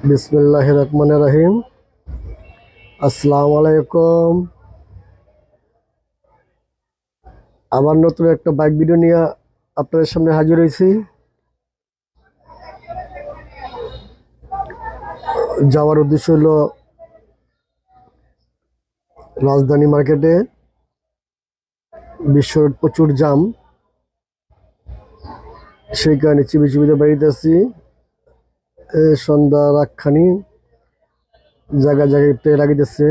বিসমিল্লাহির রহমানির রহিম। আসসালামু আলাইকুম। আবার নতুন একটা বাইক ভিডিও নিয়ে আপনাদের সামনে হাজির হয়েছি। যাওয়ার উদ্দেশ্য হলো রাজধানী মার্কেটে। বিশ্বের প্রচুর জাম, সেই কারণে চিবি চিবিতে বাড়িতে আছি। সন্ধ্যা রাতখানি জায়গায় জায়গায় প্লে লাগিতেছে।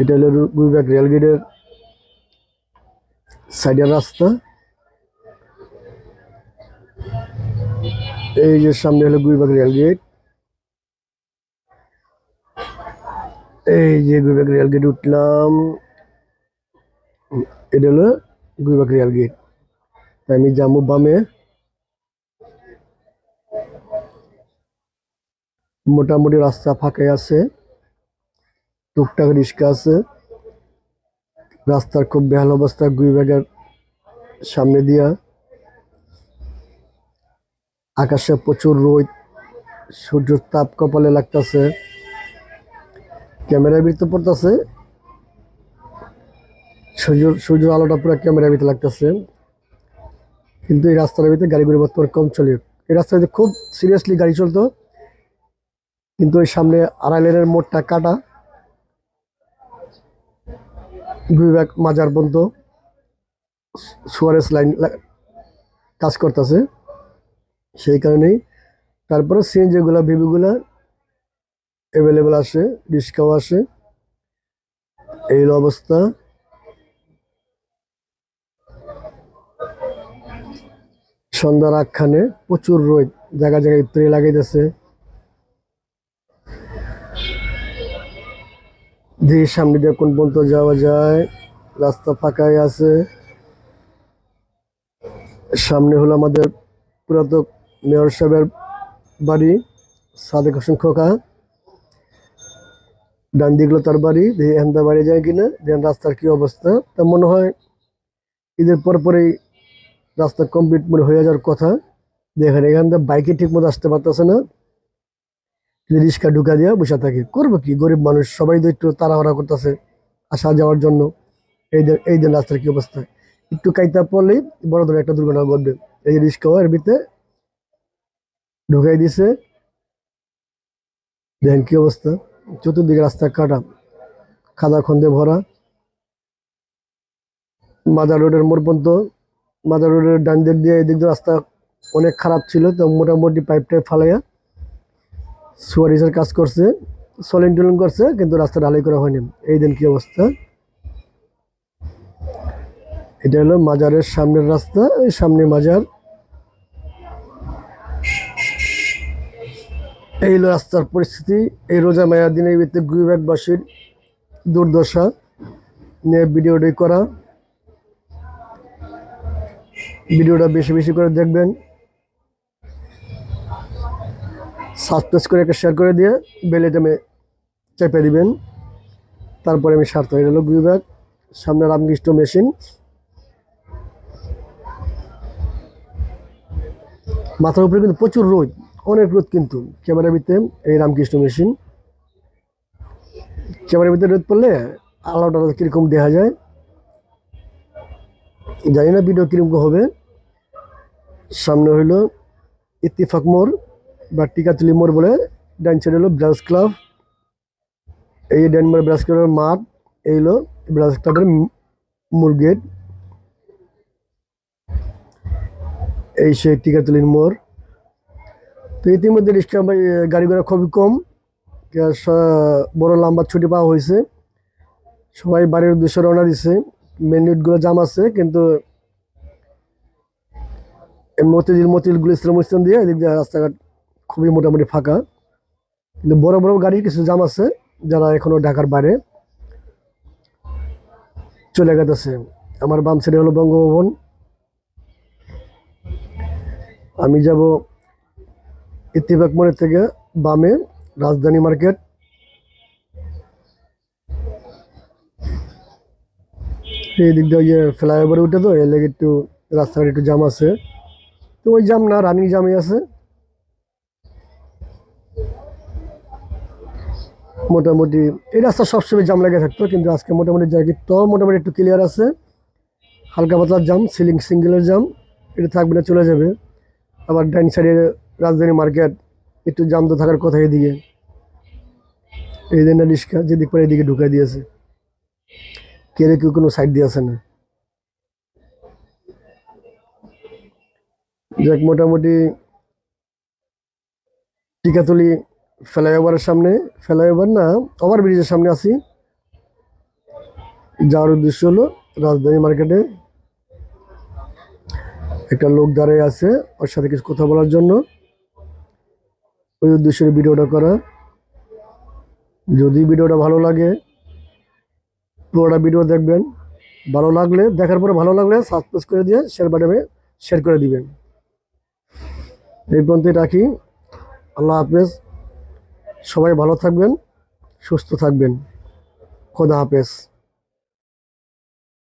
এটা হলো গুলবাগ রেলগেটের সাইডের রাস্তা। এই যে সামনে হলো গুলবাগ রেলগেট। এই যে গুলবাগ রেলগেট উঠলাম, এটা হলো গুলবাগ রেলগেট। আমি যাবো বামে। মোটামুটি রাস্তা ফাঁকাই আছে, টুকটাক রিক্সা আছে। রাস্তার খুব বেহাল অবস্থা গুলবাগের সামনে দিয়া। আকাশে প্রচুর রোদ, সূর্যের তাপ কপালে লাগতেছে, ক্যামেরার ভিতরে পড়তেছে। সূর্যের আলোটা পুরো ক্যামেরার ভিতরে লাগতেছে। কিন্তু এই রাস্তার ভিতরে গাড়িগুলো বর্তমানে কম চলে। এই রাস্তাতে খুব সিরিয়াসলি গাড়ি চলতো, কিন্তু ওই সামনে আড়াই লেনের মোড়টা কাটা, গুলবাগ মাজার পর্যন্ত সুয়ারেস লাইন কাজ করতেছে, সেই কারণেই। তারপরে সিএনজি গুলা ভিভিগুলা অ্যাভেলেবেল আসে, রিক্সাও আসে। এই হলো অবস্থা। সন্ধ্যার আগখানে প্রচুর রোদ, জায়গা জায়গায় ইত্যাদি লাগাইতেছে। দিয়ে সামনে দিয়ে কোন পর্যন্ত যাওয়া যায়, রাস্তা ফাঁকাই আছে। সামনে হলো আমাদের পুরাতন মেয়র সাহেবের বাড়ি, সাদেক হোসেন খোকা। ডান দিকগুলো তার বাড়ি। দিয়ে এখান বাড়ি যায় কিনা, দেখেন রাস্তার কি অবস্থা। তা মনে হয় ঈদের পর পরেই রাস্তা কমপ্লিট মনে হয়ে যাওয়ার কথা। দেখেন এখান থেকে বাইকে ঠিক মতো আসতে পারতেছে না, রিক্সা ঢুকা দিয়ে বসে থাকে। করবো কি, গরিব মানুষ সবাই তো একটু তাড়াহুড়া করতেছে আসা যাওয়ার জন্য। এই দিন রাস্তার কি অবস্থা, একটু কাইতা পড়লেই বড় ধরনের একটা দুর্ঘটনা ঘটবে। এই যে রিক্সা এর ভিতরে ঢুকাই দিছে, দেখেন কি অবস্থা। চতুর্দিকে রাস্তা কাটা, খাদা খন্দে ভরা। মাজার রোডের মোড় পর্যন্ত, মাজার রোডের ডান দিক দিয়ে এদিক দিয়ে রাস্তা অনেক খারাপ ছিল, তো মোটামুটি পাইপ টাইপ ফালাইয়া সুয়ারিসের কাজ করছে, সলিং টলিং করছে, কিন্তু রাস্তা ঢালাই করা হয়নি। এই দিন কি অবস্থা। এটা হলো মাজারের সামনের রাস্তা, এই সামনে মাজার। এই হলো রাস্তার পরিস্থিতি। এই রোজা মায়ার দিনের ভিতরে গুলবাগবাসীর দুর্দশা নিয়ে ভিডিওটি করা। ভিডিওটা বেশি বেশি করে দেখবেন, সাবস্ক্রাইব করে একটা শেয়ার করে দিয়ে বেল আইটেমে চেপে দিবেন। তারপরে আমি সার্থ হয়ে গেল গুলবাগ। সামনে রামকৃষ্ণ মেশিন, মাথার উপরে কিন্তু প্রচুর রোদ, অনেক রোদ। কিন্তু ক্যামেরার ভিতরে এই রামকৃষ্ণ মেশিন, ক্যামেরার ভিতরে রোদ পড়লে আলোটা কিরকম দেখা যায় জানি না, ভিডিও কিরকম হবে। সামনে হইলো ইত্তিফাক মোড় বা টিকাতুলি মোড় বলে, ডান সাইড হলো ব্রাস ক্লাব। এই ডেনমার্ক ব্রাস ক্লাবের মাঠ, এই হলো ব্রাস ক্লাবের মূল গেট। এই সেই টিকাতুলির মোড়। তো ইতিমধ্যে রিক্সা গাড়ি ঘোড়া খুবই কম, বড় লম্বা ছুটি পাওয়া হয়েছে, সবাই বাড়ির উদ্দেশ্যে রওনা দিছে। মেন রোডগুলো জাম আছে, কিন্তু মতিঝিল ইসলাম স্থান দিয়ে এদিক দিয়ে রাস্তাঘাট খুবই মোটামুটি ফাঁকা। কিন্তু বড় বড় গাড়ির কিছু জাম আছে, যারা এখনো ঢাকার বাইরে চলে গেছে। আমার বাম সাইডে হলো বঙ্গভবন। আমি যাব ইত্তিফাক মোড়ের থেকে বামে রাজধানী মার্কেট। এই দিক দিয়ে ওই যে ফ্লাইওভারে উঠে, তো এর লেগে একটু রাস্তাঘাট একটু জাম আছে। তো ওই জাম না, রানিং জামই আছে। মোটামুটি এই রাস্তা সবসময় জাম লেগে থাকতো, কিন্তু আজকে মোটামুটি জায়গা তো মোটামুটি একটু ক্লিয়ার আছে। হালকা পাতলার জাম, সিঙ্গেলের জাম, এটা থাকবে না, চলে যাবে। আবার ডাইন সাইডে রাজধানী মার্কেট, একটু জাম তো থাকার কথা। এদিকে এই দিন রিক্সা যেদিক পরে এদিকে ঢুকাই দিয়েছে, কেউ কোনো সাইড দিয়ে আসে না। যাক, মোটামুটি টিকাতলি ফ্লাইওভারের সামনে, ফ্লাইওভার না, ওভারব্রিজের সামনে আছি। যাওয়ার উদ্দেশ্য হলো রাজধানী মার্কেটে। একটা লোক দাঁড়িয়ে আছে, ওর সাথে কিছু কথা বলার জন্য, ওই উদ্দেশ্যে ভিডিওটা করা। যদি ভিডিওটা ভালো লাগে পুরোটা ভিডিও দেখবেন। ভালো লাগলে, দেখার পরে ভালো লাগলে সাবস্ক্রাইব করে দিয়ে শেয়ার বাটনে শেয়ার করে দিবেন। এই পর্যন্তই রাখি। আল্লাহ হাফেজ। সবাই ভালো থাকবেন, সুস্থ থাকবেন। খোদা হাফেজ।